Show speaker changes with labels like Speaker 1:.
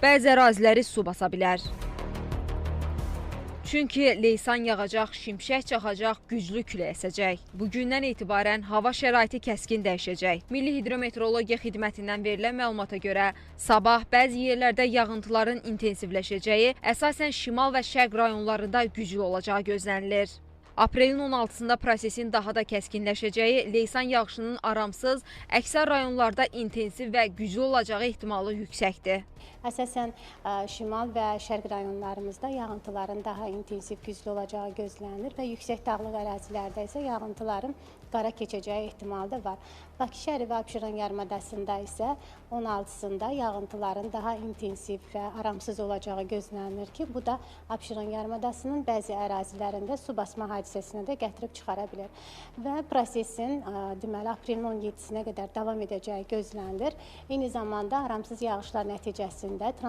Speaker 1: Bəzi əraziləri su basa bilər. Çünki leysan yağacaq, şimşək çaxacaq, güclü külək əsəcək. Bugündən etibarən hava şəraiti kəskin dəyişəcək. Milli Hidrometeorologiya Xidmətindən verilən məlumata görə sabah bəzi yerlərdə yağıntıların intensivləşəcəyi, əsasən şimal və şərq rayonlarında güclü olacağı gözlənilir. Aprelin 16-sında prosesin daha da kəskinləşəcəyi, leysan yağışının aramsız, əksər rayonlarda intensiv və güclü olacağı ehtimalı yüksəkdir.
Speaker 2: Əsasən şimal və şərq rayonlarımızda yağıntıların daha intensiv, güclü olacağı gözlənilir və yüksək dağlıq ərazilərdə isə yağıntıların qara keçəcəyi ehtimalı da var. Bakı şəhəri və Abşeron yarımadasında isə 16-sında yağıntıların daha intensiv və aramsız olacağı gözlənilir ki, bu da Abşeron yarımadasının bəzi ərazilərində su basma hadisəsinə də gətirib çıxara bilər. Və prosesin deməli aprelin 17-sinə qədər davam edəcəyi gözlənilir. Eyni zamanda aramsız yağışlar nəticəsində